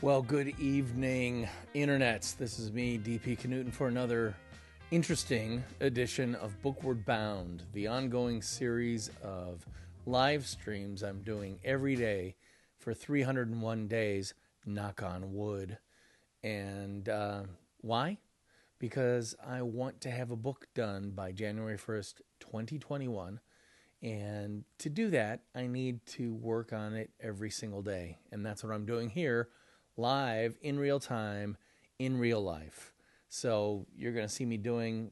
Well, good evening, internets. This is me, DP Knudten, for another interesting edition of Bookward Bound, the ongoing series of live streams I'm doing every day for 301 days, knock on wood. And why? Because I want to have a book done by January 1st, 2021. And to do that, I need to work on it every single day. And that's what I'm doing here, live, in real time, in real life. So you're going to see me doing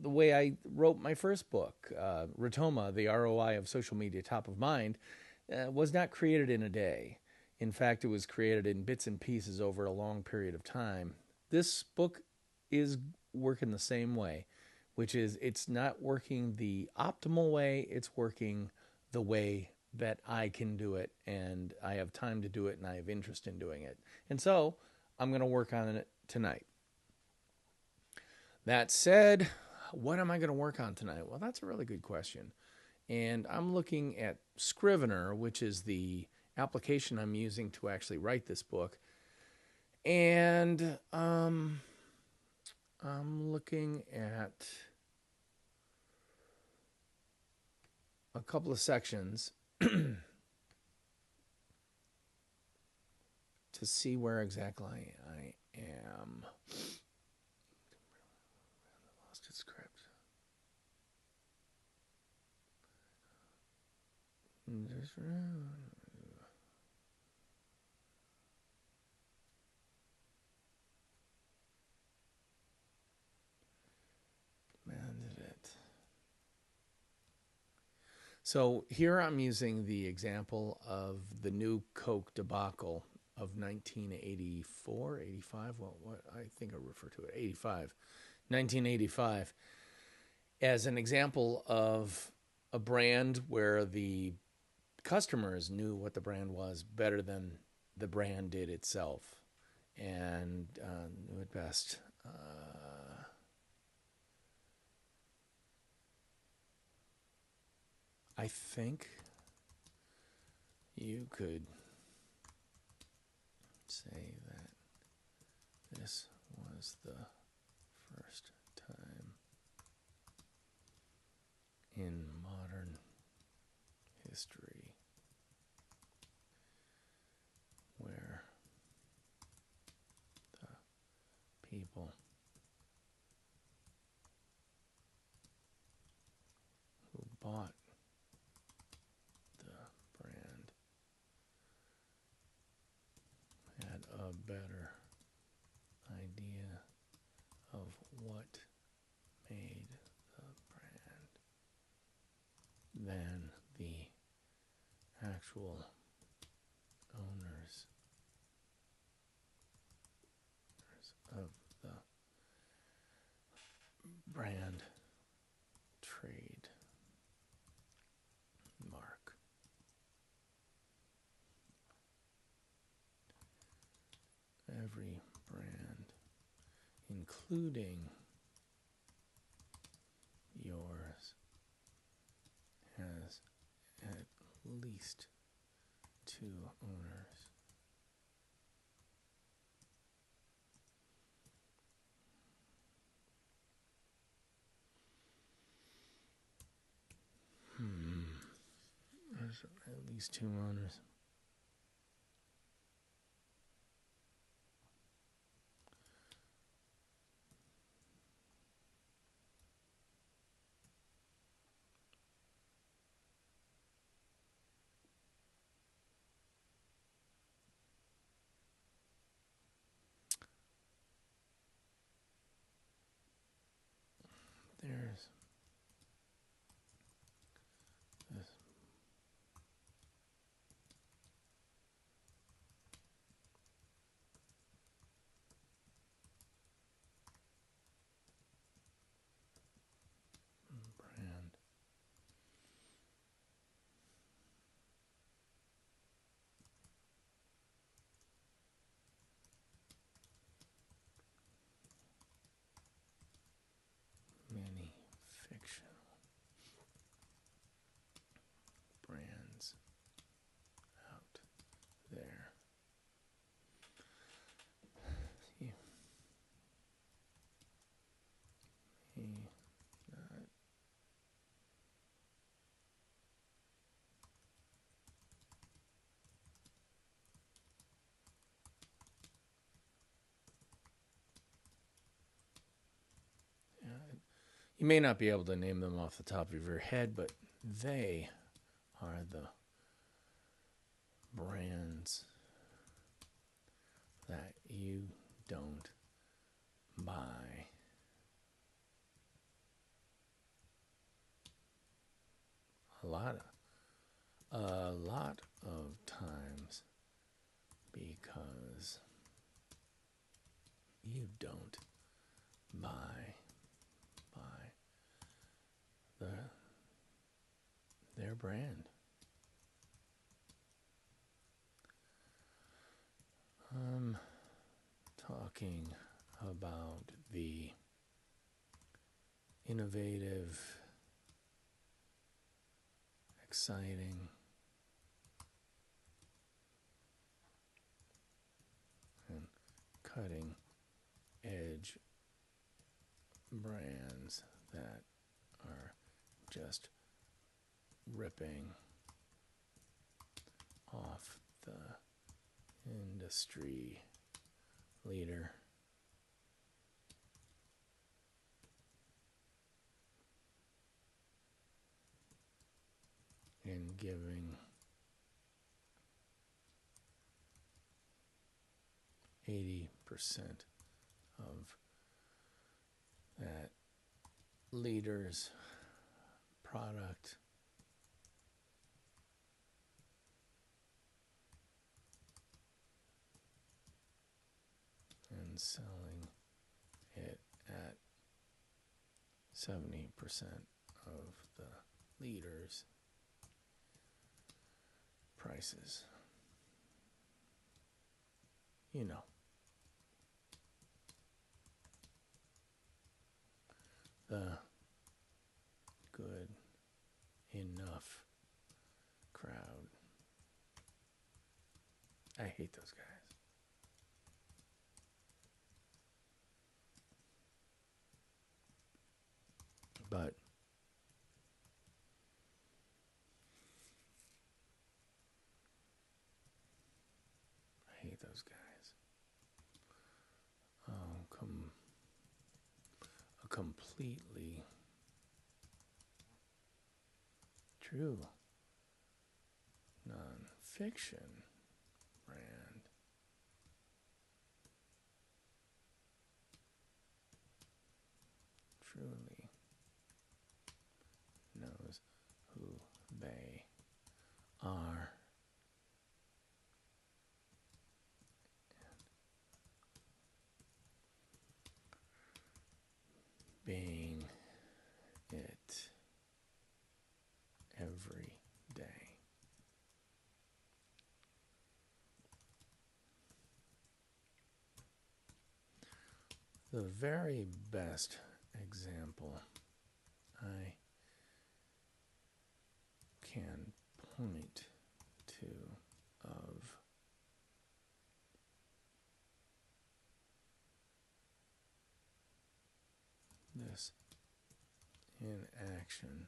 the way I wrote my first book, Rotoma, the ROI of Social Media Top of Mind, was not created in a day. In fact, it was created in bits and pieces over a long period of time. This book is working the same way, which is it's not working the optimal way, it's working the way that I can do it, and I have time to do it, and I have interest in doing it. And so I'm going to work on it tonight. That said, what am I going to work on tonight? Well, that's a really good question. And I'm looking at Scrivener, which is the application I'm using to actually write this book. And I'm looking at a couple of sections to see where exactly I am. I lost its script. So here I'm using the example of the new Coke debacle of 1984, 85, what I think I refer to it, 85, 1985, as an example of a brand where the customers knew what the brand was better than the brand did itself, and knew it best. I think you could say that this was the first time in modern history where the people who bought a better idea of what made the brand than the actual owners of the brand trade mark. Every brand, including yours, has at least two owners. There's at least two owners. There's this You may not be able to name them off the top of your head, but they are the brands that you don't buy. A lot of times because you don't buy their brand. I'm talking about the innovative, exciting, and cutting edge brands that are just ripping off the industry leader. And giving 80% of that leader's product and selling it at 70% of the leader's prices. You know. The good enough crowd. I hate those guys. But I hate those guys. A completely true nonfiction brand truly knows who they are being it every day. The very best example I can point to of this in action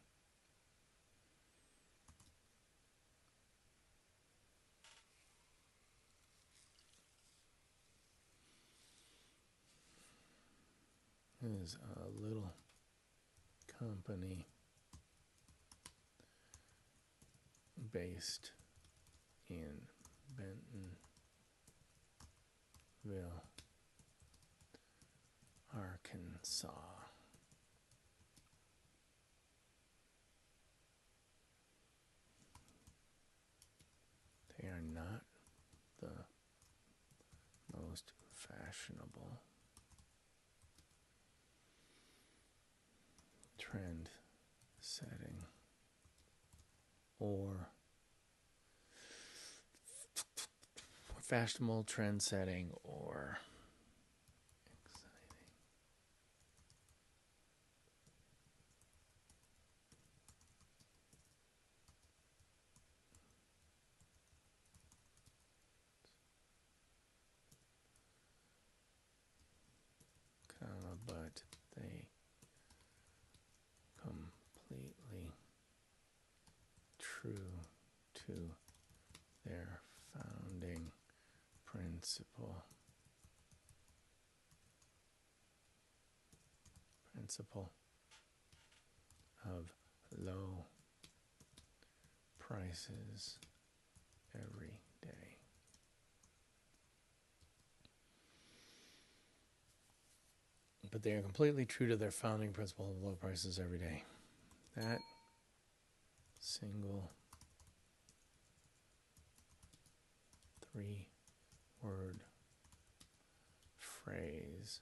is a little company based in Bentonville, Arkansas. They are not the most fashionable, trend setting, or fashionable, trend setting, or exciting. But they completely true to their founding principle of low prices every day. But they are completely true to their founding principle of low prices every day. That single 3-word phrase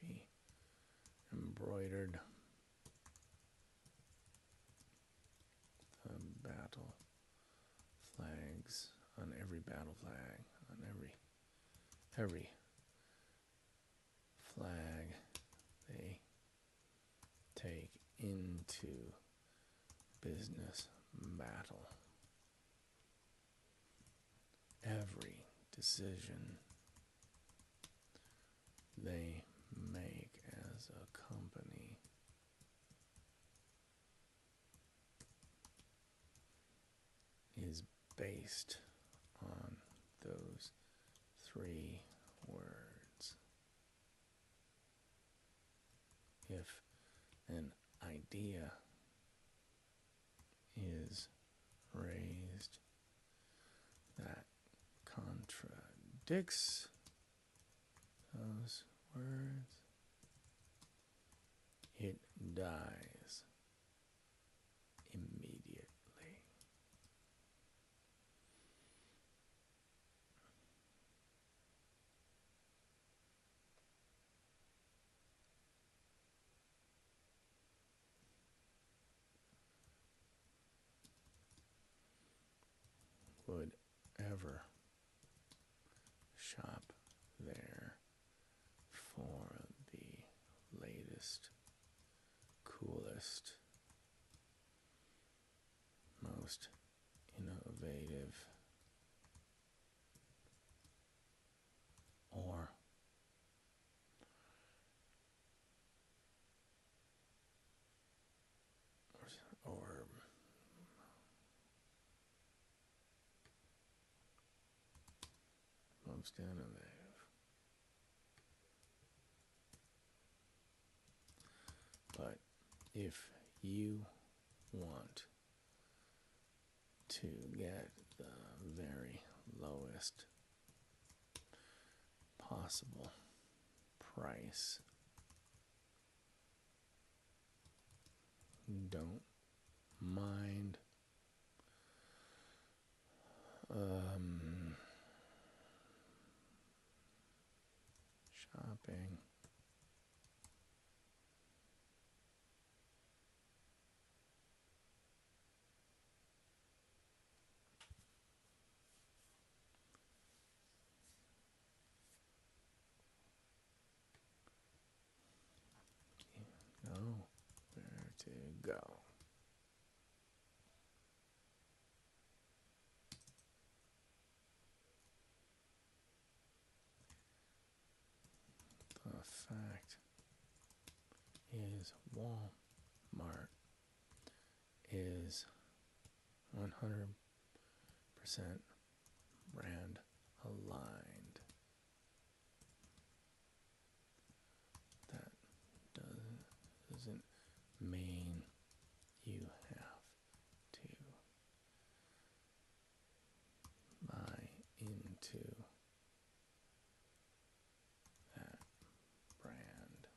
be embroidered the battle flags on every battle flag, on every flag they take into business battle. Every decision they make as a company is based on those 3 words. If an idea is raised that contradicts those words, it dies immediately. Would ever shop there for the latest, coolest, most innovative, or most innovative. But if you want to get the very lowest possible price, don't mind shopping know where to go. The fact is Walmart is 100% brand aligned. That doesn't mean you have to buy into that brand.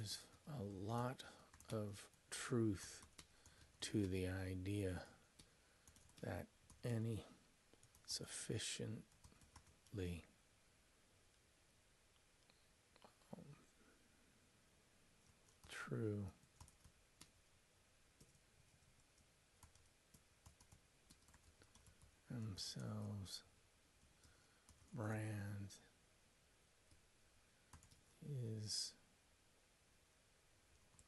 there's a lot of truth to the idea that any sufficiently true themselves brand is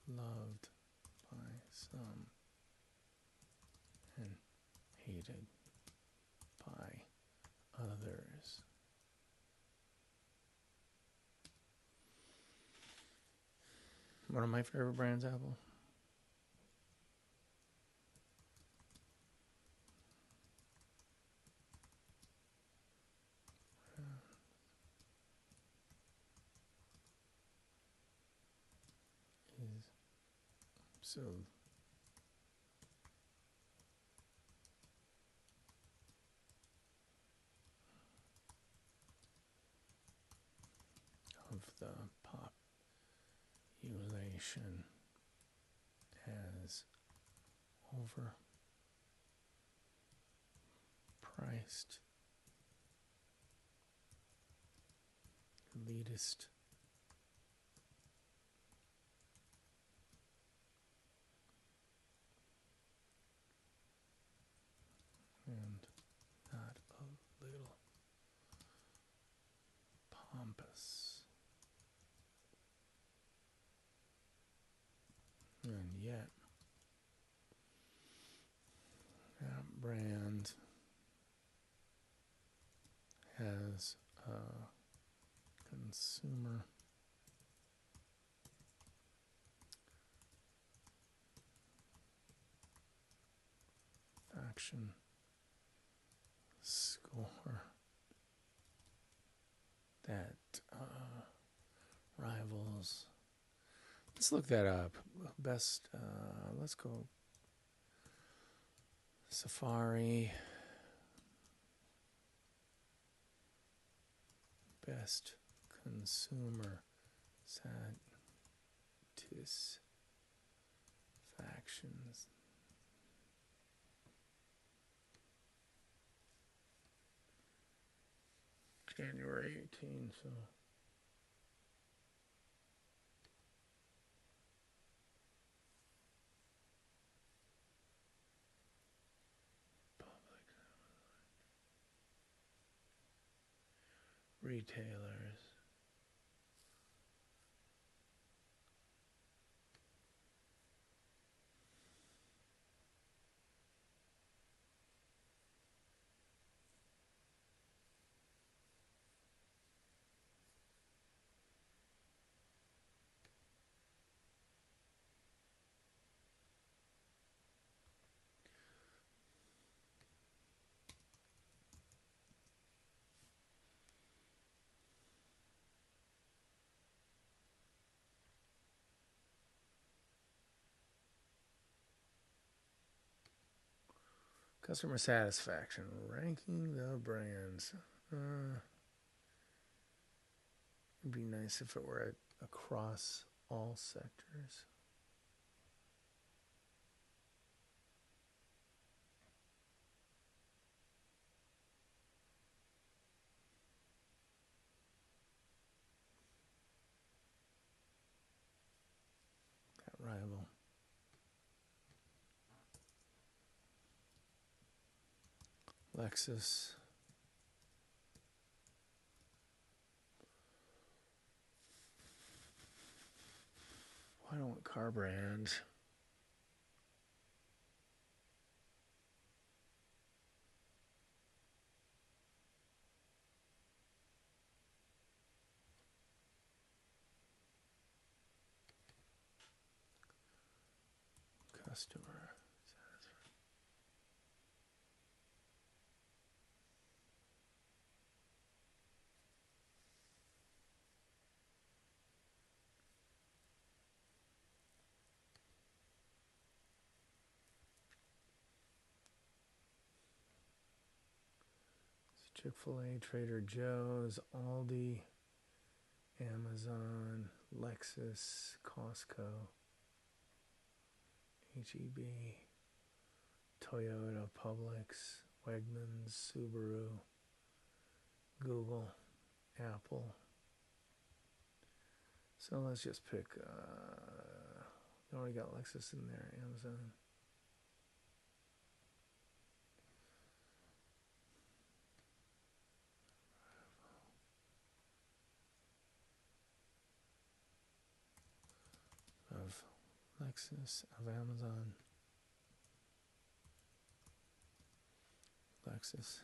loved by some and hated by others. One of my favorite brands, Apple. Is so of the population as overpriced, elitist, and not a little pompous. And yet, that brand has a consumer faction score that rivals. Let's look that up. Best, let's go Safari. Best consumer satisfactions. January 18, so public retailers. Customer satisfaction, ranking the brands. It'd be nice if it were across all sectors. That rival. Lexus. Why don't car brands? Customer. Chick-fil-A, Trader Joe's, Aldi, Amazon, Lexus, Costco, HEB, Toyota, Publix, Wegmans, Subaru, Google, Apple. So let's just pick, we already got Lexus in there, Amazon. Of Lexus, of Amazon, Lexus,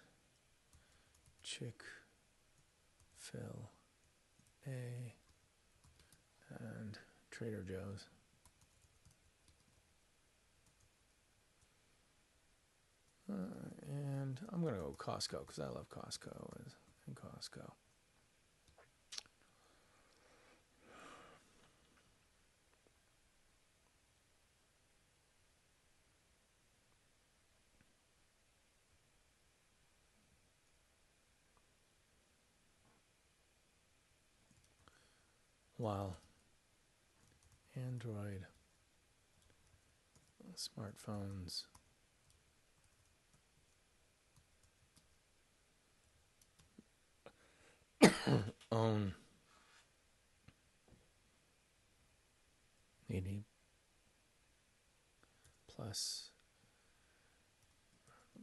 Chick-fil-A, and Trader Joe's. And I'm going to go Costco because I love Costco and Costco. While Android smartphones own 80+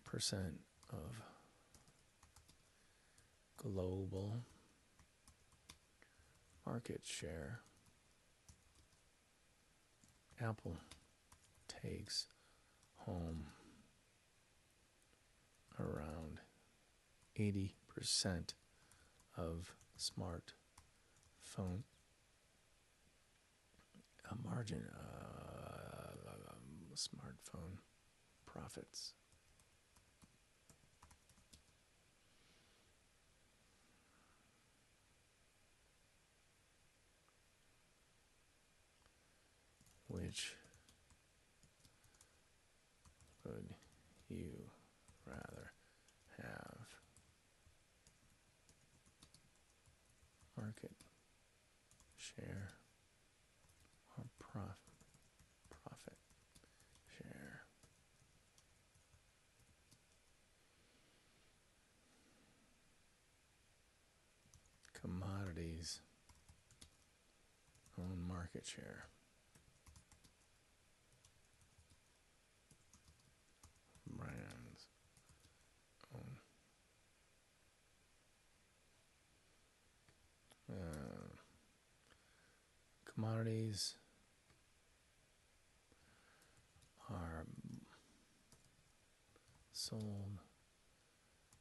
percent of global market share, Apple takes home around 80% of smartphone margin, smartphone profits. Which would you rather have? Market share or profit share? Commodities own market share. Brands own commodities are sold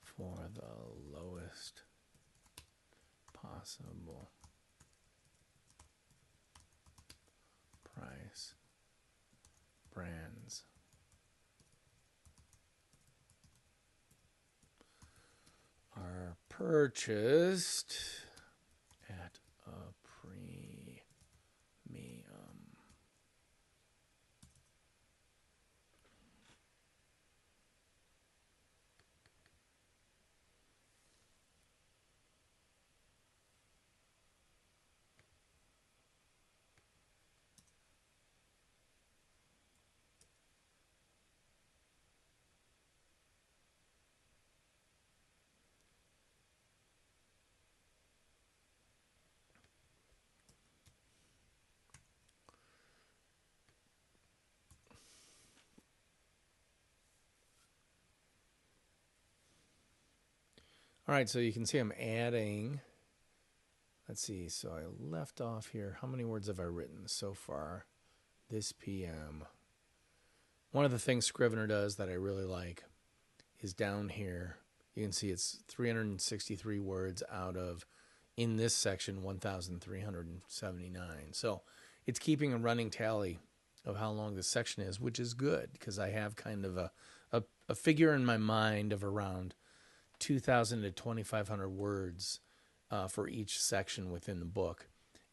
for the lowest possible price. Brands are purchased at a premium. All right, so you can see I'm adding, let's see, so I left off here. How many words have I written so far this PM? One of the things Scrivener does that I really like is down here. You can see it's 363 words out of, in this section, 1,379. So it's keeping a running tally of how long this section is, which is good because I have kind of a figure in my mind of around 2,000 to 2,500 words for each section within the book,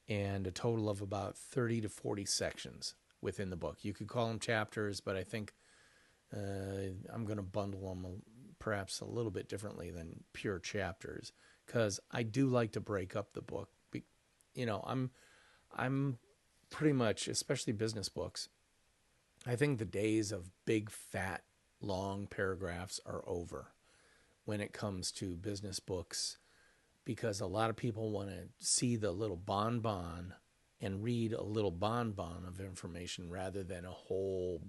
and a total of about 30 to 40 sections within the book. You could call them chapters, but I think I'm going to bundle them perhaps a little bit differently than pure chapters, because I do like to break up the book I'm pretty much, especially business books, I think the days of big, fat, long paragraphs are over when it comes to business books, because a lot of people want to see the little bonbon and read a little bonbon of information rather than a whole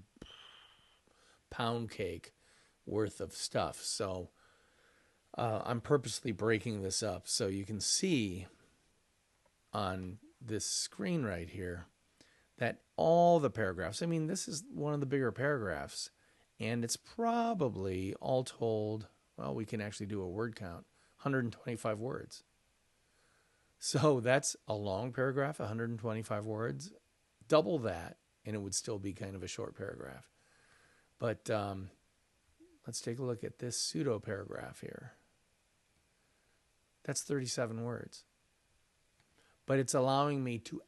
pound cake worth of stuff. So I'm purposely breaking this up so you can see on this screen right here that all the paragraphs, I mean, this is one of the bigger paragraphs, and it's probably all told, well, we can actually do a word count, 125 words. So that's a long paragraph, 125 words. Double that, and it would still be kind of a short paragraph. But let's take a look at this pseudo paragraph here. That's 37 words. But it's allowing me to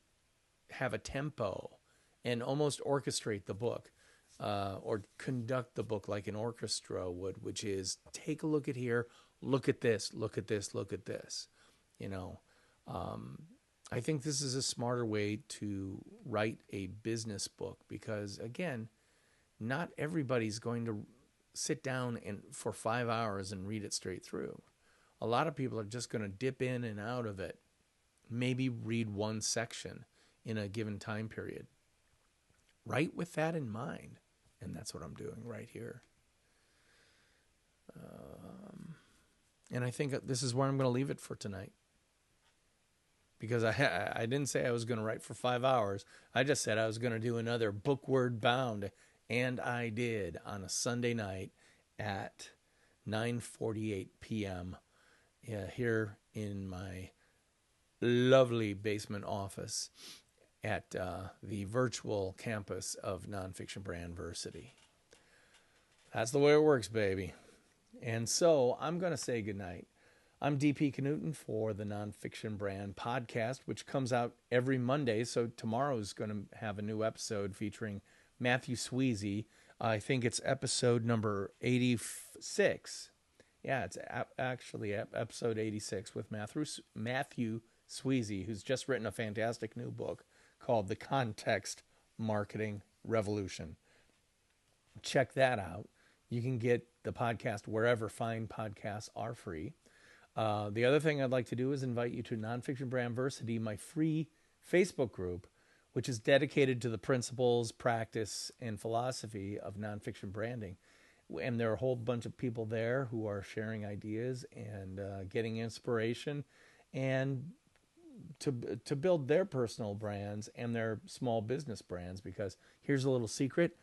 have a tempo and almost orchestrate the book, or conduct the book like an orchestra would, which is take a look at here, look at this, look at this, look at this. I think this is a smarter way to write a business book because, again, not everybody's going to sit down and for 5 hours and read it straight through. A lot of people are just going to dip in and out of it, maybe read one section in a given time period. Write with that in mind, and that's what I'm doing right here. And I think this is where I'm going to leave it for tonight. Because I didn't say I was going to write for 5 hours. I just said I was going to do another BOOKWARD BOUND. And I did on a Sunday night at 9:48 p.m. Here in my lovely basement office at the virtual campus of Nonfiction Brand Versity. That's the way it works, baby. And so I'm going to say goodnight. I'm DP Knudten for the Nonfiction Brand podcast, which comes out every Monday. So tomorrow's going to have a new episode featuring Matthew Sweezy. I think it's episode number 86. Yeah, it's actually episode 86 with Matthew Sweezy, who's just written a fantastic new book called The Context Marketing Revolution. Check that out. You can get the podcast wherever fine podcasts are free. The other thing I'd like to do is invite you to Nonfiction Brand Versity, my free Facebook group, which is dedicated to the principles, practice, and philosophy of nonfiction branding. And there are a whole bunch of people there who are sharing ideas and getting inspiration and to build their personal brands and their small business brands. Because here's a little secret: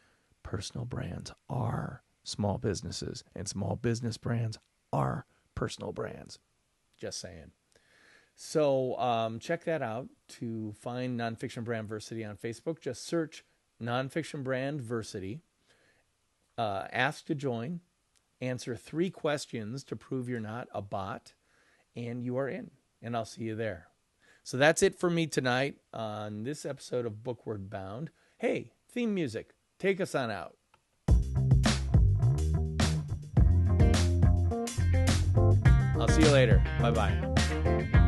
personal brands are small businesses, and small business brands are personal brands. Just saying. So check that out. To find Nonfiction Brand Versity on Facebook, just search Nonfiction Brand Versity. Ask to join. Answer 3 questions to prove you're not a bot. And you are in. And I'll see you there. So that's it for me tonight on this episode of BOOKWARD BOUND. Hey, theme music. Take us on out. I'll see you later. Bye-bye.